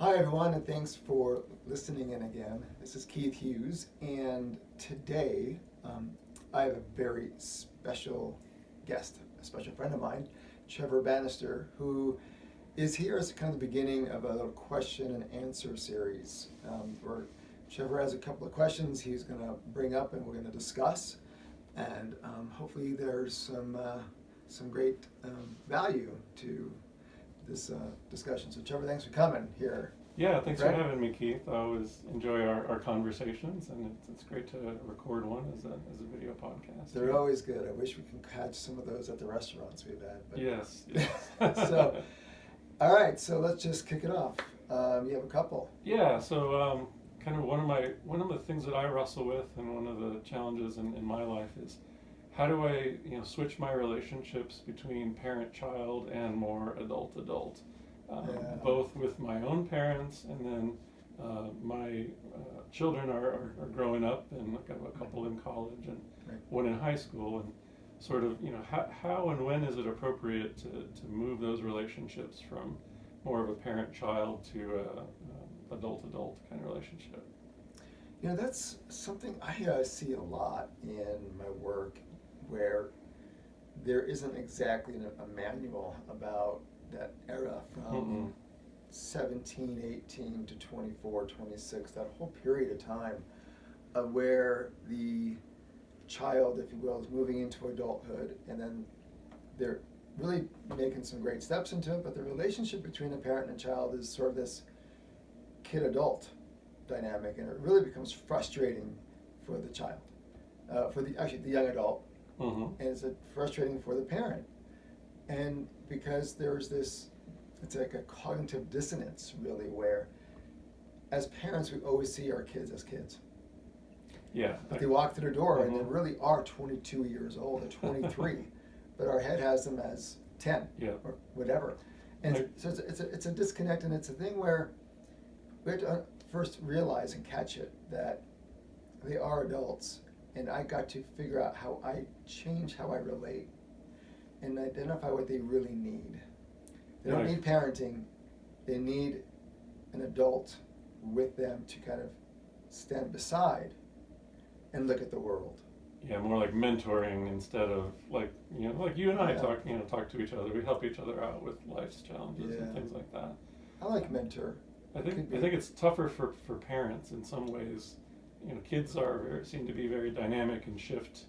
Hi, everyone, and thanks for listening in again. This is Keith Hughes, and today I have a very special guest, a special friend of mine, Trevor Banister, who is here as kind of the beginning of a little question and answer series where Trevor has a couple of questions he's going to bring up and we're going to discuss, and hopefully there's some great value to this discussion. So Trevor, thanks for coming here. Yeah, thanks for having me, Keith. I always enjoy our conversations, and it's great to record one as a video podcast. They're always good. I wish we could catch some of those at the restaurants we've had. But Yes. So, all right, so let's just kick it off. You have a couple. Yeah, so kind of one of the things that I wrestle with, and one of the challenges in my life is how do I switch my relationships between parent-child and more adult-adult, both with my own parents, and then my children are growing up, and I've got a couple in college and one in high school, and sort of how and when is it appropriate to move those relationships from more of a parent-child to a adult-adult kind of relationship? That's something I see a lot in my work, where there isn't exactly a manual about that era from 17, 18 to 24, 26, that whole period of time where the child, if you will, is moving into adulthood, and then they're really making some great steps into it, but the relationship between a parent and a child is sort of this kid-adult dynamic, and it really becomes frustrating for the child, for the young adult, and it's frustrating for the parent. And because there's this, it's like a cognitive dissonance, really, where as parents we always see our kids as kids. Yeah. But they walk through the door and they really are 22 years old or 23, but our head has them as 10 or whatever. And so it's a disconnect, and it's a thing where we have to first realize and catch it that they are adults, and I got to figure out how I change how I relate and identify what they really need. They don't need parenting, they need an adult with them to kind of stand beside and look at the world. Yeah, more like mentoring instead of like you and I talk to each other. We help each other out with life's challenges and things like that. I like mentor. I think it's tougher for parents in some ways. Kids seem to be very dynamic and shift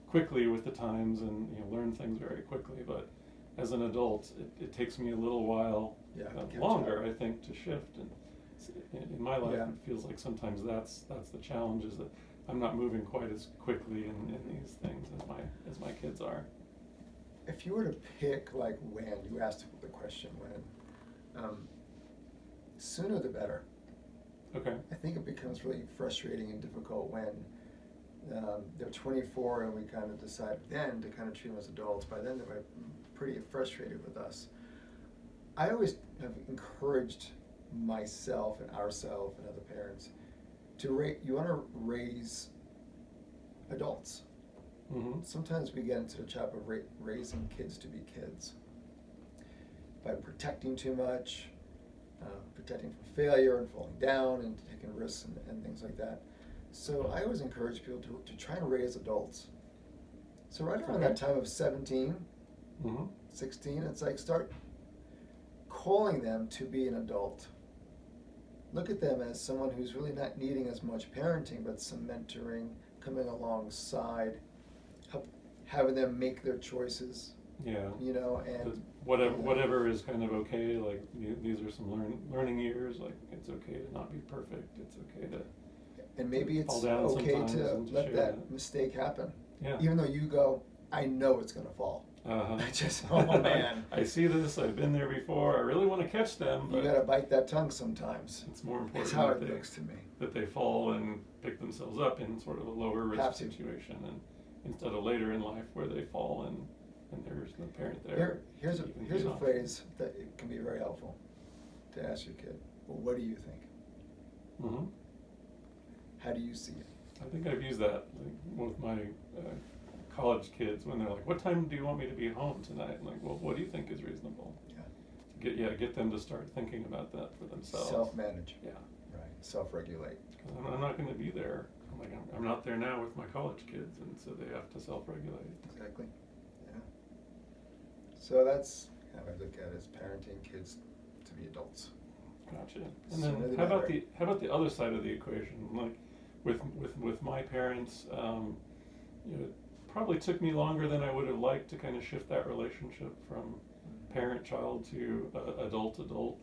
quickly with the times, and learn things very quickly. But as an adult, it takes me a little while longer, I think, to shift. And in my life, it feels like sometimes that's the challenge, is that I'm not moving quite as quickly in these things as my kids are. If you were to pick, like, when, you asked the question when, sooner the better. Okay. I think it becomes really frustrating and difficult when they're 24 and we kind of decide then to kind of treat them as adults. By then they're pretty frustrated with us. I always have encouraged myself and ourselves and other parents to you want to raise adults. Sometimes we get into the trap of raising kids to be kids by protecting too much, protecting from failure and falling down and taking risks and things like that. So I always encourage people to try and raise adults. So right around that time of 17, 16, it's like start calling them to be an adult. Look at them as someone who's really not needing as much parenting, but some mentoring, coming alongside, having them make their choices. Yeah. And whatever is kind of okay. Like these are some learning years. Like it's okay to not be perfect. It's okay to. And maybe it's okay to let that mistake happen. Yeah. Even though you go, I know it's going to fall. Oh man. I see this. I've been there before. I really want to catch them. But you got to bite that tongue sometimes. It's more important. That's how it looks to me. That they fall and pick themselves up in sort of a lower risk situation, and instead of later in life where they fall and there's the parent there. Here's a phrase that it can be very helpful to ask your kid. Well, what do you think? How do you see it? I think I've used that with my college kids when they're like, "What time do you want me to be home tonight?" I'm like, "Well, what do you think is reasonable?" Yeah. get them to start thinking about that for themselves. Self-manage. Yeah. Right. Self-regulate. 'Cause I'm not going to be there. I'm not there now with my college kids, and so they have to self-regulate. Exactly. Yeah. So that's how I look at it, as parenting kids to be adults. Gotcha. And Sooner then the how about better. the other side of the equation? Like with my parents, it probably took me longer than I would have liked to kind of shift that relationship from parent-child to adult-adult.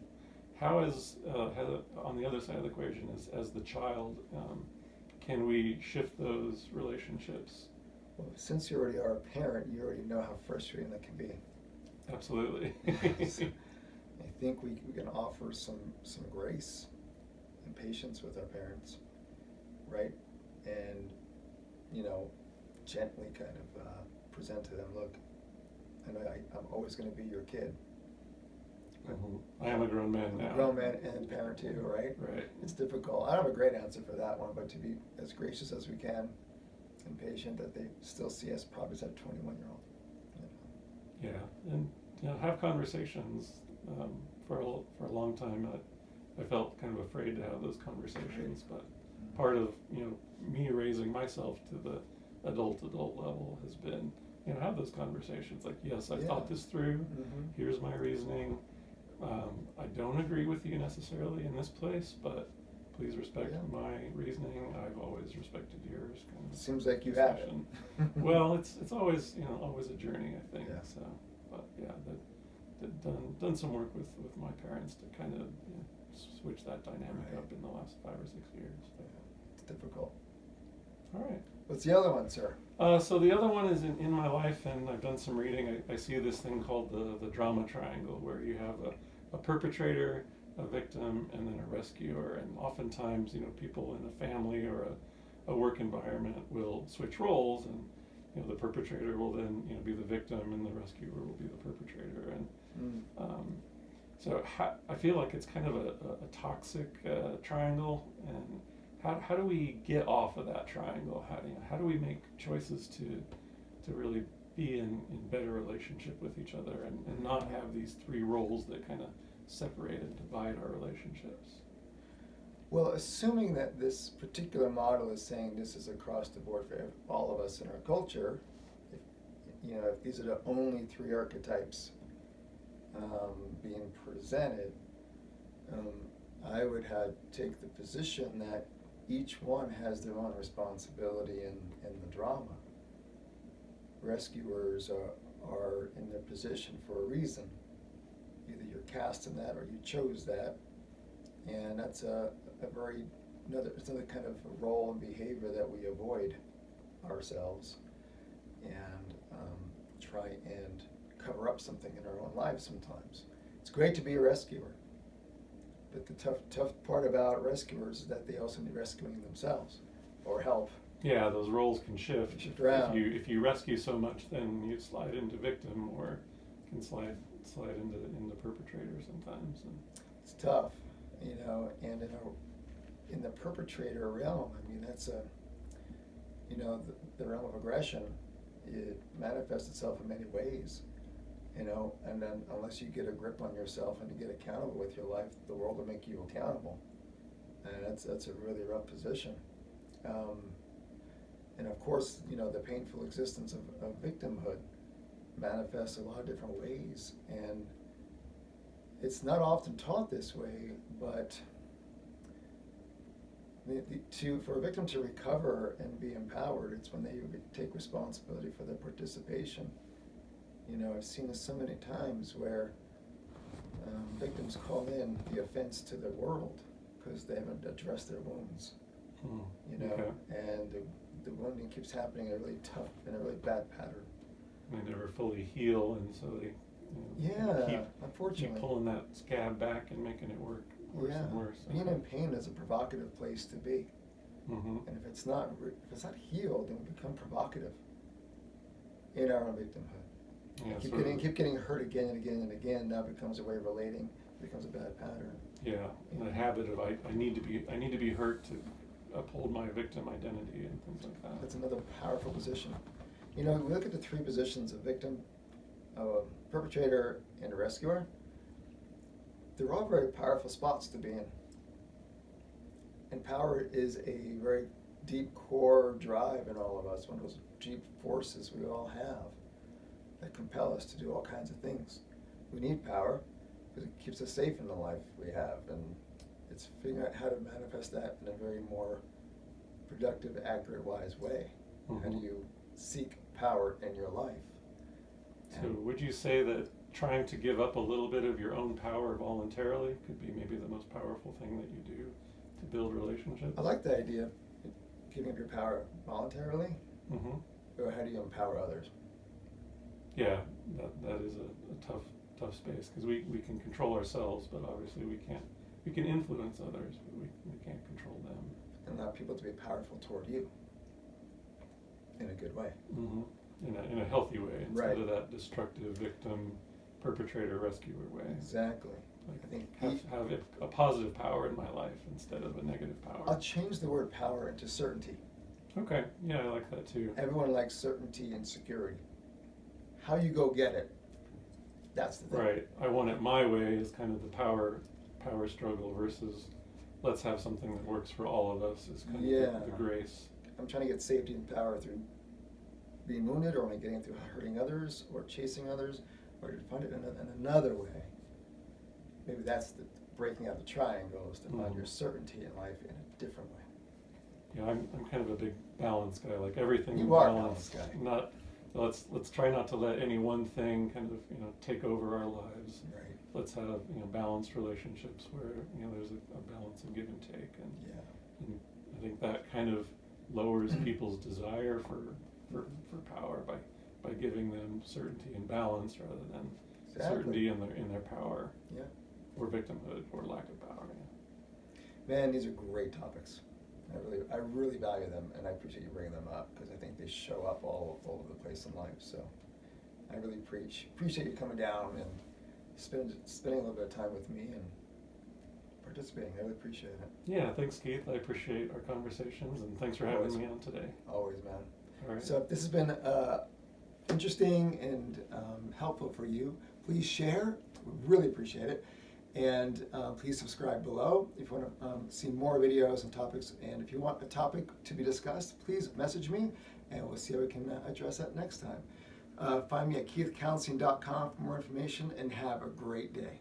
How on the other side of the equation, as the child, can we shift those relationships? Well, since you already are a parent, you already know how frustrating that can be. Absolutely. So, I think we can offer some grace and patience with our parents, right? And, gently kind of present to them, look, I know I'm always going to be your kid. I am a grown man I'm now. a grown man and parent too, right? Right. It's difficult. I don't have a great answer for that one, but to be as gracious as we can and patient, that they still see us probably as that 21-year-old. Yeah, and have conversations. For a long time, I felt kind of afraid to have those conversations, but part of me raising myself to the adult level has been have those conversations. Like, yes, I've thought this through. Mm-hmm. Here's my reasoning. I don't agree with you necessarily in this place, but please respect my reasoning. I've always respected yours. Kind of Seems like you have it. Well, it's always always a journey, I think. Yeah. So, but yeah, done some work with my parents to kind of switch that dynamic Right. up in the last 5 or 6 years. So. It's difficult. All right. What's the other one, sir? So the other one is in my life, and I've done some reading. I see this thing called the drama triangle, where you have a perpetrator, a victim, and then a rescuer. And oftentimes, people in a family or a work environment will switch roles, and the perpetrator will then be the victim, and the rescuer will be the perpetrator. And so I feel like it's kind of a toxic triangle. And how do we get off of that triangle? How do we make choices to really be in better relationship with each other, and not have these 3 roles that kind of separate and divide our relationships? Well, assuming that this particular model is saying this is across the board for all of us in our culture, if these are the only 3 archetypes being presented, I would take the position that each one has their own responsibility in the drama. Rescuers are in their position for a reason. Either you're cast in that or you chose that, and that's it's another kind of a role and behavior that we avoid ourselves and try and cover up something in our own lives sometimes. It's great to be a rescuer, but the tough part about rescuers is that they also need rescuing themselves or help. Yeah, those roles can shift. Shift around. If you rescue so much, then you slide into victim, or can slide into perpetrator sometimes. And It's tough, and in the perpetrator realm, that's the realm of aggression. It manifests itself in many ways, and then unless you get a grip on yourself and you get accountable with your life, the world will make you accountable, and that's a really rough position. And of course, the painful existence of victimhood manifests a lot of different ways, and it's not often taught this way, but for a victim to recover and be empowered, it's when they take responsibility for their participation. I've seen this so many times where victims call in the offense to the world because they haven't addressed their wounds. Okay. And the wounding keeps happening in a really tough, in a really bad pattern. They never fully heal, and so they unfortunately keep pulling that scab back and making it worse and worse. Being in pain is a provocative place to be, and if it's not healed, then we become provocative in our own victimhood. Yeah, keep getting hurt again and again and again. Now becomes a way of relating. Becomes a bad pattern. Yeah, and the habit of I need to be hurt to uphold my victim identity and things like that. That's another powerful position. We look at the 3 positions: a victim, a perpetrator, and a rescuer. they're all very powerful spots to be in. And power is a very deep core drive in all of us, one of those deep forces we all have that compel us to do all kinds of things. We need power because it keeps us safe in the life we have, and it's figuring out how to manifest that in a very more productive, accurate, wise way. Mm-hmm. How do you seek power in your life? So would you say that trying to give up a little bit of your own power voluntarily could be maybe the most powerful thing that you do to build relationships? I like the idea of giving up your power voluntarily, Mm-hmm. or how do you empower others? Yeah, that is a tough space, because we can control ourselves, but obviously we can influence others, but we can't control them. And allow people to be powerful toward you in a good way. Mm-hmm. In a healthy way, instead Right. of that destructive victim, perpetrator, rescuer way. Exactly. Like, I think have a positive power in my life instead of a negative power. I'll change the word power into certainty. Okay, yeah, I like that too. Everyone likes certainty and security. How you go get it, that's the thing. Right, I want it my way is kind of the power struggle versus let's have something that works for all of us is kind of the grace. I'm trying to get safety and power through being wounded, or only getting it through hurting others, or chasing others, or to find it in another way. Maybe that's the breaking out the triangles to find your certainty in life in a different way. Yeah, I'm kind of a big balance guy. Like everything You in are a balance. balance guy. Not let's try not to let any one thing kind of take over our lives. Right. Let's have balanced relationships where there's a balance of give and take, and I think that kind of lowers people's desire for power by giving them certainty and balance rather than certainty in their power. Yeah. Or victimhood or lack of power. Yeah. Man, these are great topics. I really value them, and I appreciate you bringing them up, because I think they show up all over the place in life. So I really appreciate you coming down and spending a little bit of time with me and participating. I really appreciate it. Yeah, thanks, Keith. I appreciate our conversations, and thanks for having me on today. Always, man. All right. So if this has been interesting and helpful for you, please share. We really appreciate it. And please subscribe below if you want to see more videos and topics. And if you want a topic to be discussed, please message me, and we'll see how we can address that next time. Find me at keithcounseling.com for more information, and have a great day.